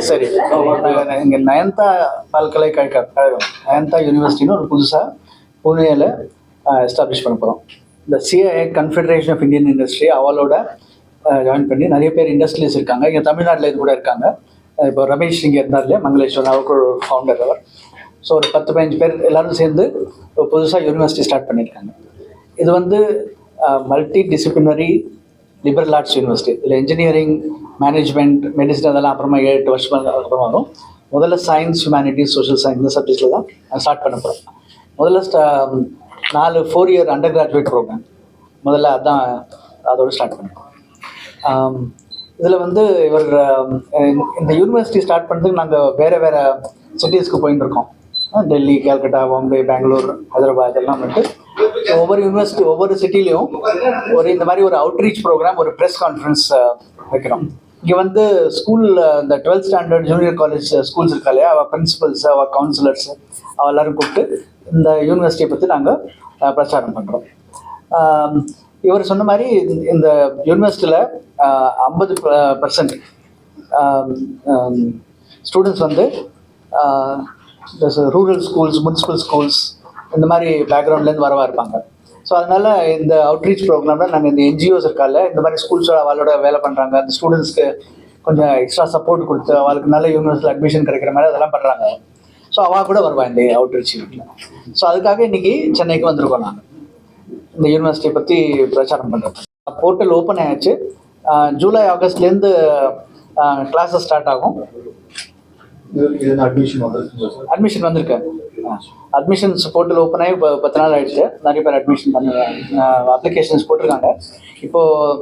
சரி, இங்கே நயந்தா பல்கலைக்கழகம் நயந்தா யூனிவர்சிட்டின்னு ஒரு புதுசாக புனேயில் எஸ்டாப்ளிஷ் பண்ண போகிறோம். இந்த CI confederation of Indian industry அவளோட ஜாயின் பண்ணி நிறைய பேர் இண்டஸ்ட்ரியலிஸ்ட் இருக்காங்க. இங்கே தமிழ்நாட்டில் இது கூட இருக்காங்க. இப்போ ரமேஷ் இங்கே இருந்தார் இல்லையா, மங்களேஸ்வரன், அவருக்கு ஒரு ஃபவுண்டர் அவர். ஸோ ஒரு 10-15 பேர் எல்லோரும் சேர்ந்து புதுசாக யூனிவர்சிட்டி ஸ்டார்ட் பண்ணியிருக்காங்க. இது வந்து multi disciplinary liberal arts university. இதில் இன்ஜினியரிங், மேனேஜ்மெண்ட், மெடிசன் அதெல்லாம் அப்புறமா 7-8 வருஷம் அப்புறமா வரும். முதல்ல சயின்ஸ், ஹியூமானிட்டிஸ், சோஷியல் சயின்ஸ் இந்த சப்ஜெக்ட்ஸில் தான் ஸ்டார்ட் பண்ண போகிறோம். முதல்ல 4 இயர் அண்டர் கிராஜுவேட் ப்ரோக்ராம் முதல்ல அதான் அதோடு ஸ்டார்ட் பண்ணுறோம். இதில் வந்து இவர் இந்த யூனிவர்சிட்டி ஸ்டார்ட் பண்ணுறதுக்கு நாங்கள் வேறு சிட்டிஸ்க்கு போயின்னு இருக்கோம். டெல்லி, கல்கட்டா, பாம்பே, பெங்களூர், ஹைதராபாத் எல்லாம் வந்துட்டு ஒவ்வொரு யூனிவர்சிட்டி ஒவ்வொரு சிட்டிலையும் இந்த மாதிரி ஒரு அவுட்ரீச் ப்ரோக்ராம், ஒரு ப்ரெஸ் கான்ஃபரன்ஸ் வைக்கிறோம். இங்கே வந்து ஸ்கூல் இந்த 12th standard junior college schools இருக்கா இல்லையா, அவள் பிரின்சிபல்ஸ், அவள் கவுன்சிலர்ஸ் அவள் எல்லோரும் கூப்பிட்டு இந்த யூனிவர்சிட்டியை பற்றி நாங்கள் பிரச்சாரம் பண்ணுறோம். இவர் சொன்ன மாதிரி இந்த யூனிவர்சிட்டியில் 50% ஸ்டூடெண்ட்ஸ் வந்து ரூரல் ஸ்கூல்ஸ், முனிசிபல் ஸ்கூல்ஸ் இந்த மாதிரி பேக்ரவுண்ட்லேருந்து வரவா இருப்பாங்க. ஸோ அதனால் இந்த அவுட்ரீச் ப்ரோக்ராமில் நாங்கள் இந்த என்ஜிஓஸ் இருக்கால இந்த மாதிரி ஸ்கூல்ஸோட அவளோட வேலை பண்ணுறாங்க. அந்த ஸ்டூடெண்ட்ஸ்க்கு கொஞ்சம் எக்ஸ்ட்ரா சப்போர்ட் கொடுத்து அவளுக்கு நல்ல யூனிவர்சிட்டியில் அட்மிஷன் கிடைக்கிற மாதிரி அதெல்லாம் பண்ணுறாங்க. ஸோ அவள் கூட வருவாள் இந்த அவுட்ரீச் யூனிட்டில். ஸோ அதுக்காக இன்றைக்கி சென்னைக்கு வந்திருக்கோம். நாங்கள் இந்த யூனிவர்சிட்டியை பற்றி பிரச்சாரம் பண்ணுறோம். போர்ட்டல் ஓப்பன் ஆகிடுச்சு. ஜூலை, ஆகஸ்ட்லேருந்து கிளாஸஸ் ஸ்டார்ட் ஆகும். அட்மிஷன் வந்திருக்கேன். அட்மிஷன்ஸ் போர்ட்டல் ஓப்பன் ஆகி இப்போ 10 நாள் ஆகிடுச்சு. நிறைய பேர் அட்மிஷன் அப்ளிகேஷன்ஸ் போட்டிருக்காங்க. இப்போது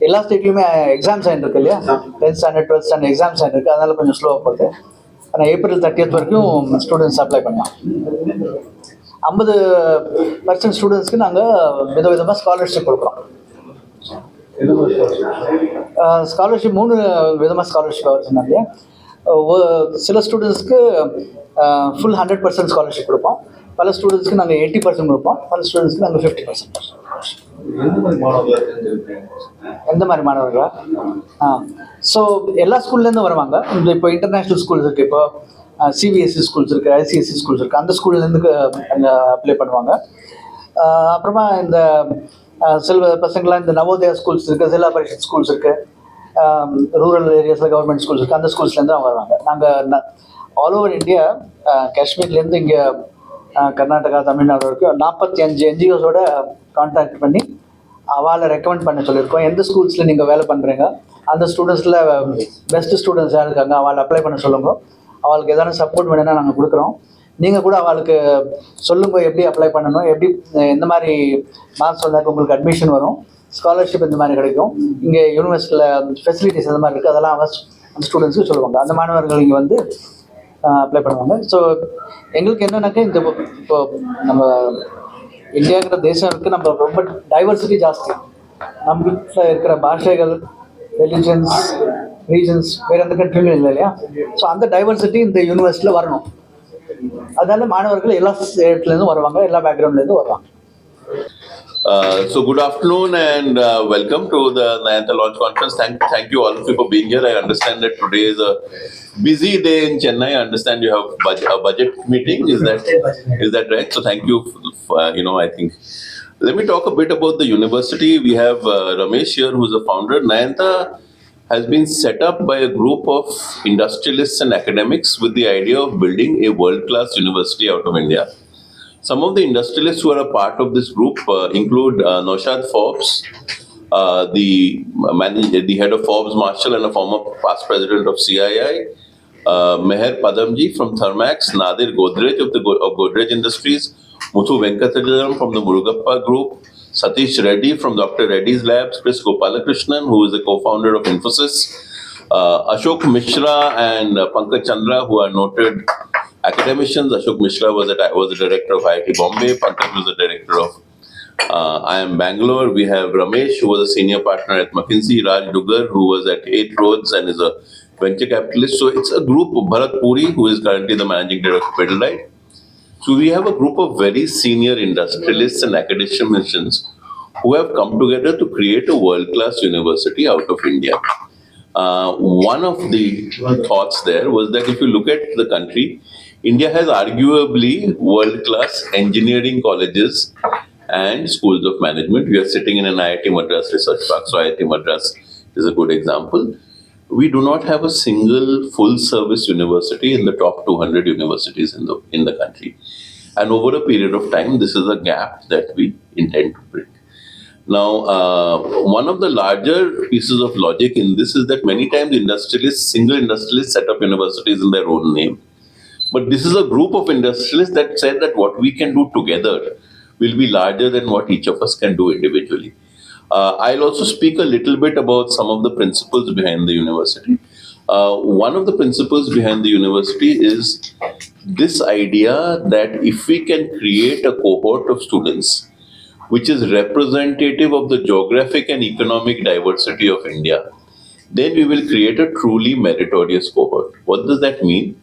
எல்லா ஸ்டேட்லையுமே எக்ஸாம்ஸ் ஆகிருக்கு இல்லையா, 10th standard 12th standard exams ஆகிருக்கு. அதனால் கொஞ்சம் ஸ்லோவாக போகுது. ஆனால் ஏப்ரல் 30th வரைக்கும் ஸ்டூடெண்ட்ஸ் அப்ளை பண்ணலாம். 50% ஸ்டூடெண்ட்ஸ்க்கு நாங்கள் விதவிதமாக ஸ்காலர்ஷிப் கொடுக்குறோம். ஸ்காலர்ஷிப் 3 விதமாக ஸ்காலர்ஷிப் வருதுன்னா இல்லையா. சில ஸ்டூடெண்ட்ஸ்க்கு ஃபுல் 100% ஸ்காலர்ஷிப் கொடுப்போம். பல ஸ்டூடெண்ட்ஸ்க்கு நாங்கள் 80% கொடுப்போம். பல ஸ்டூடெண்ட்ஸ்க்கு நாங்கள் 50%. எந்த மாதிரி மாணவர்களா? ஸோ எல்லா ஸ்கூல்லேருந்து வருவாங்க. இப்போ இன்டர்நேஷ்னல் ஸ்கூல்ஸ் இருக்குது, இப்போ சிபிஎஸ்சி ஸ்கூல்ஸ் இருக்குது, ஐசிஎஸ்சி ஸ்கூல்ஸ் இருக்குது. அந்த ஸ்கூல்லேருந்து அப்ளை பண்ணுவாங்க. அப்புறமா இந்த சில பசங்களாம் இந்த நவோதயா ஸ்கூல்ஸ் இருக்குது, ஜில்லா பரிஷத் ஸ்கூல்ஸ் இருக்குது, ரூரல் ஏரியாஸில் கவர்மெண்ட் ஸ்கூல்ஸ் இருக்குது. அந்த ஸ்கூல்ஸ்லேருந்து அவங்க வருவாங்க. நாங்கள் ஆல் ஓவர் இந்தியா, காஷ்மீர்லேருந்து இங்கே கர்நாடகா, தமிழ்நாடு வரைக்கும் 45 என்ஜிஓஸோட கான்டாக்ட் பண்ணி அவளை ரெக்கமெண்ட் பண்ண சொல்லியிருக்கோம். எந்த ஸ்கூல்ஸில் நீங்கள் வேலை பண்ணுறீங்க, அந்த ஸ்டூடெண்ட்ஸில் பெஸ்ட்டு ஸ்டூடெண்ட்ஸ் யார் இருக்காங்க, அவளை அப்ளை பண்ண சொல்லுங்க. அவளுக்கு எதனா சப்போர்ட் வேணும்னா நாங்கள் கொடுக்குறோம். நீங்கள் கூட அவளுக்கு சொல்லுங்கள் எப்படி அப்ளை பண்ணணும், எப்படி எந்த மாதிரி மார்க்ஸ் வந்தாக்க உங்களுக்கு அட்மிஷன் வரும், ஸ்காலர்ஷிப் இந்த மாதிரி கிடைக்கும், இங்கே யூனிவர்சிட்டியில் ஃபெசிலிட்டிஸ் இந்த மாதிரி இருக்குது, அதெல்லாம் அந்த ஸ்டூடெண்ட்ஸுக்கு சொல்லுவாங்க. அந்த மாணவர்கள் இங்கே வந்து அப்ளை பண்ணுவாங்க. ஸோ எங்களுக்கு என்னன்னாக்கா இந்த இப்போ நம்ம இந்தியாங்கிற தேசம் இருக்குது, நம்ம ரொம்ப டைவர்சிட்டி ஜாஸ்தி. நம்ம வீட்டில் இருக்கிற பாஷைகள், ரிலிஜன்ஸ், ரீஜன்ஸ் வேறு எந்த கண்ட்ரிலும் இல்லை இல்லையா. ஸோ அந்த டைவர்சிட்டி இந்த யூனிவர்சிட்டியில் வரணும். அதனால மாணவர்கள் எல்லா ஸ்டேட்லேருந்தும் வருவாங்க, எல்லா பேக்ரவுண்ட்லேருந்தும் வருவாங்க. So good afternoon and welcome to the Nayanta launch conference. Thank you all of you for being here. I understand that today is a busy day in Chennai. I understand you have a budget meeting. Is that right? So thank you. I think. Let me talk a bit about the university. We have Ramesh here, who is the founder. Nayanta has been set up by a group of industrialists and academics with the idea of building a world-class university out of India. Some of the industrialists who are a part of this group include Naushad Forbes, the head of Forbes Marshall and a former past president of CII, Pudumjee from Thermax, Nadir Godrej of Godrej Industries, Muthu Venkatachalam from the Murugappa Group, Satish Reddy from Dr. Reddy's Labs, Kris Gopalakrishnan, who is the co-founder of Infosys, Ashok Mishra and Pankaj Chandra, who are noted academicians. Ashok Mishra was the director of IIT Bombay. Pankaj was the director of IIM Bangalore. We have Ramesh, who was a senior partner at McKinsey. Raj Dugar, who was at 8 Roads and is a venture capitalist. So it's a group of Bharat Puri, who is currently the managing director of Pidilite. So we have a group of very senior industrialists and academicians who have come together to create a world-class university out of India. One of the thoughts there was that if you look at the country, India has arguably world-class engineering colleges and schools of management. We are sitting in an IIT Madras research park, so IIT Madras is a good example. We do not have a single full-service university in the top 200 universities in the country. And over a period of time, this is a gap that we intend to bridge. Now, one of the larger pieces of logic in this is that many times single industrialists set up universities in their own name. But this is a group of industrialists that said that what we can do together will be larger than what each of us can do individually. I'll also speak a little bit about some of the principles behind the university. One of the principles behind the university is this idea that if we can create a cohort of students which is representative of the geographic and economic diversity of India, then we will create a truly meritorious cohort. What does that mean?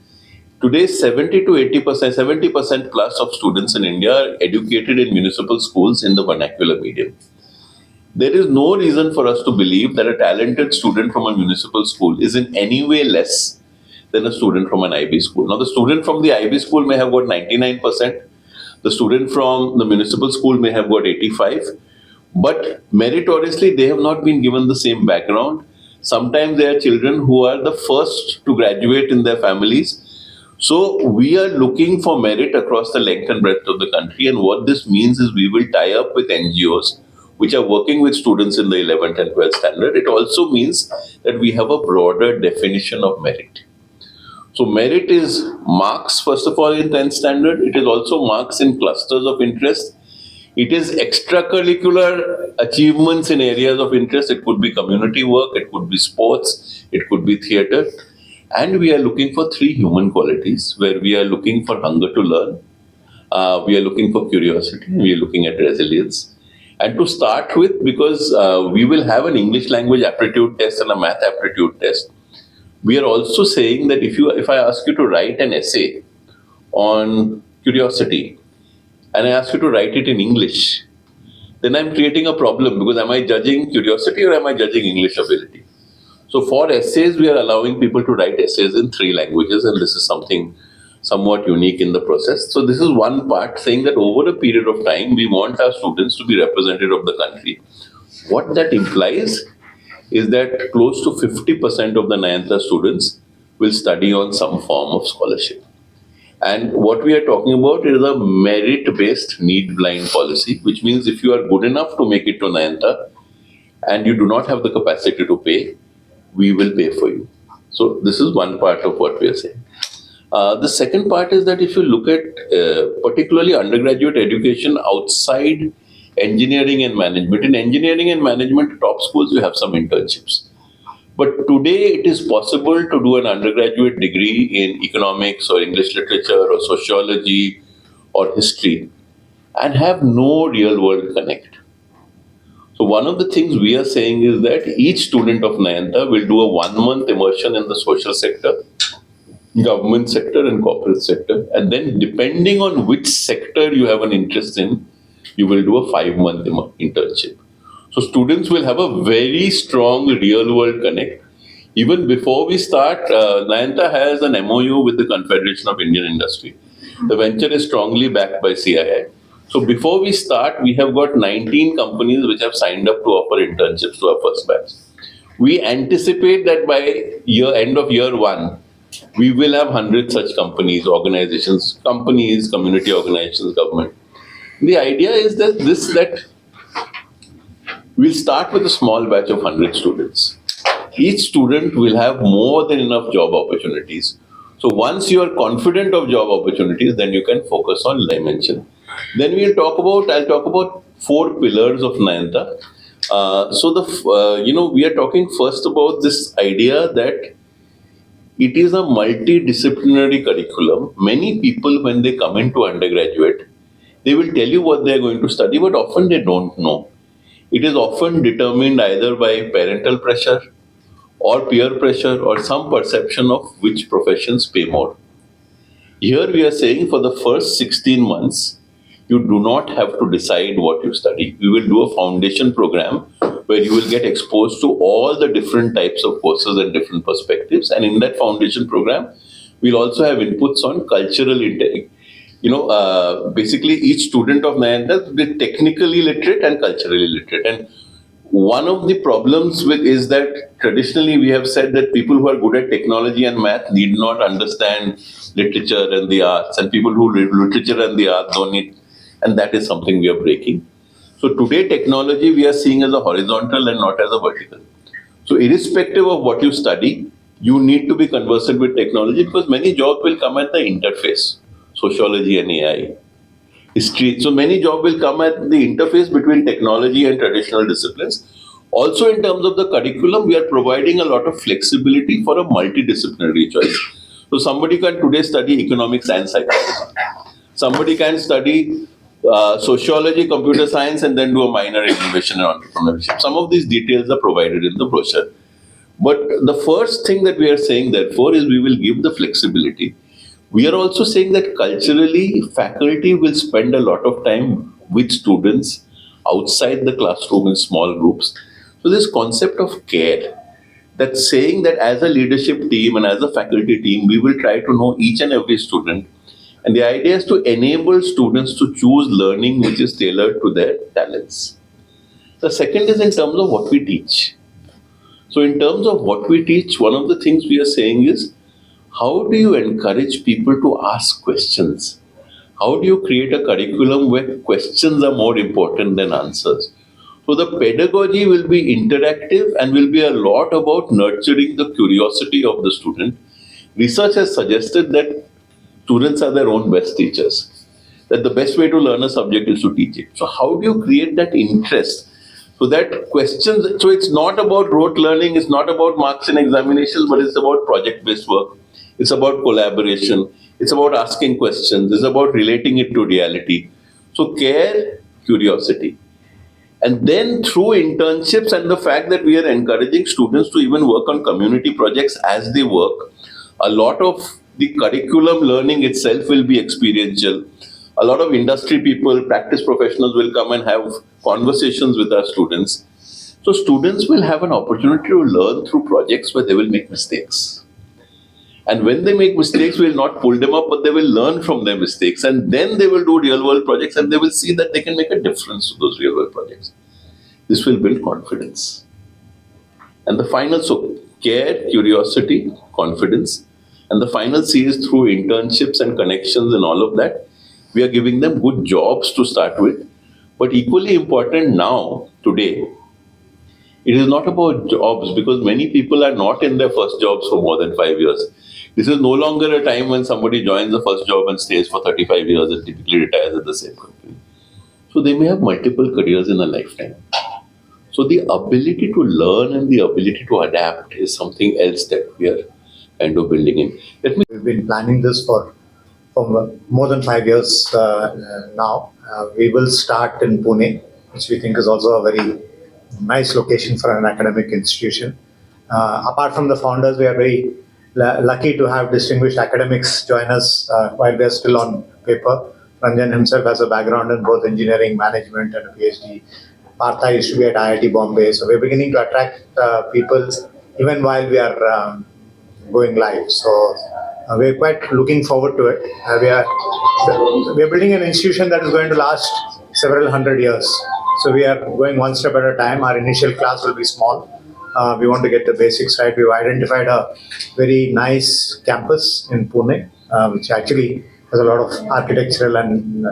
Today, 70 to 80%, 70% plus of students in India are educated in municipal schools in the vernacular medium. There is no reason for us to believe that a talented student from a municipal school is in any way less than a student from an IB school. Now, the student from the IB school may have got 99%. The student from the municipal school may have got 85, but meritoriously, they have not been given the same background. Sometimes they are children who are the first to graduate in their families. So we are looking for merit across the length and breadth of the country. And what this means is we will tie up with NGOs which are working with students in the 11th and 12th standard. It also means that we have a broader definition of merit. So merit is marks, first of all, in 10th standard. It is also marks in clusters of interest. It is extracurricular achievements in areas of interest. It could be community work, it could be sports, it could be theatre. And we are looking for 3 human qualities where we are looking for hunger to learn, we are looking for curiosity, we are looking at resilience. And to start with, because we will have an English language aptitude test and a math aptitude test, we are also saying that if I ask you to write an essay on curiosity and I ask you to write it in English, then I'm creating a problem because am I judging curiosity or am I judging English ability? So for essays, we are allowing people to write essays in 3 languages, and this is something somewhat unique in the process. So this is one part, saying that over a period of time, we want our students to be representative of the country. What that implies is that close to 50% of the Nayanta students will study on some form of scholarship. And what we are talking about is a merit-based need-blind policy, which means if you are good enough to make it to Nayanta and you do not have the capacity to pay, we will pay for you. So this is one part of what we are saying. The second part is that if you look at particularly undergraduate education outside engineering and management, in engineering and management top schools, you have some internships. But today it is possible to do an undergraduate degree in economics or English literature or sociology or history and have no real world connect. So one of the things we are saying is that each student of Nayanta will do a 1-month immersion in the social sector, government sector and corporate sector. And then depending on which sector you have an interest in, you will do a 5-month internship. So students will have a very strong real world connect. Even before we start, Nayanta has an MOU with the Confederation of Indian Industry. The venture is strongly backed by CII. So before we start, we have got 19 companies which have signed up to offer internships to our first batch. We anticipate that by end of year 1, we will have 100 such companies, organizations, companies, community organizations, government. The idea is that we'll start with a small batch of 100 students. Each student will have more than enough job opportunities. So once you are confident of job opportunities, then you can focus on dimension. Then I'll talk about 4 pillars of Nayanta. We are talking first about this idea that it is a multidisciplinary curriculum. Many people, when they come into undergraduate, they will tell you what they are going to study, but often they don't know. It is often determined either by parental pressure or peer pressure or some perception of which professions pay more. Here we are saying for the first 16 months, you do not have to decide what you study. We will do a foundation program where you will get exposed to all the different types of courses and different perspectives. And in that foundation program, we'll also have inputs on cultural intellect. Basically each student of Nayanta will be technically literate and culturally literate. And one of the problems with is that traditionally we have said that people who are good at technology and math need not understand literature and the arts, and people who read literature and the arts don't need, and that is something we are breaking. So today technology we are seeing as a horizontal and not as a vertical. So irrespective of what you study, you need to be conversant with technology, because many jobs will come at the interface, sociology and AI. History. So many jobs will come at the interface between technology and traditional disciplines. Also, in terms of the curriculum, we are providing a lot of flexibility for a multidisciplinary choice. So somebody can today study economics and psychology. Somebody can study sociology, computer science, and then do a minor in innovation and entrepreneurship. Some of these details are provided in the brochure. But the first thing that we are saying, therefore, is we will give the flexibility. We are also saying that culturally, faculty will spend a lot of time with students outside the classroom in small groups. So this concept of care, that's saying that as a leadership team and as a faculty team, we will try to know each and every student. And the idea is to enable students to choose learning which is tailored to their talents. The second is in terms of what we teach. So in terms of what we teach, one of the things we are saying is, how do you encourage people to ask questions? How do you create a curriculum where questions are more important than answers? So the pedagogy will be interactive and will be a lot about nurturing the curiosity of the student. Research has suggested that students are their own best teachers, that the best way to learn a subject is to teach it. So how do you create that interest? So that questions, so it's not about rote learning, it's not about marks and examinations, but it's about project-based work. It's about collaboration. It's about asking questions. It's about relating it to reality. So care, curiosity. And then through internships and the fact that we are encouraging students to even work on community projects as they work, a lot of the curriculum learning itself will be experiential. A lot of industry people, practice professionals will come and have conversations with our students. So students will have an opportunity to learn through projects where they will make mistakes. And when they make mistakes, we will not pull them up, but they will learn from their mistakes. And then they will do real world projects and they will see that they can make a difference to those real world projects. This will build confidence. And the final, so care, curiosity, confidence. And the final C is through internships and connections and all of that. We are giving them good jobs to start with. But equally important now, today, it is not about jobs, because many people are not in their first jobs for more than 5 years. This is no longer a time when somebody joins the first job and stays for 35 years and typically retires at the same company. So they may have multiple careers in a lifetime. So the ability to learn and the ability to adapt is something else that we are kind of building in. We've been planning this for more than 5 years now. We will start in Pune, which we think is also a very nice location for an academic institution. Apart from the founders, we are very lucky to have distinguished academics join us while we are still on paper. Ranjan himself has a background in both engineering, management and a PhD. Partha used to be at IIT Bombay. So we're beginning to attract people even while we are going live. So we're quite looking forward to it. We are building an institution that is going to last several hundred years. So we are going one step at a time. Our initial class will be small. We want to get the basics right. We've identified a very nice campus in Pune, which actually has a lot of architectural and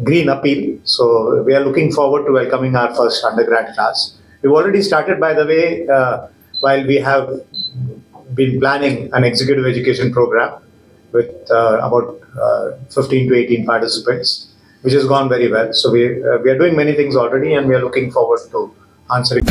green appeal. So we are looking forward to welcoming our first undergrad class. We've already started, by the way, while we have been planning an executive education program with about 15 to 18 participants, which has gone very well. So we are doing many things already, and we are looking forward to answering.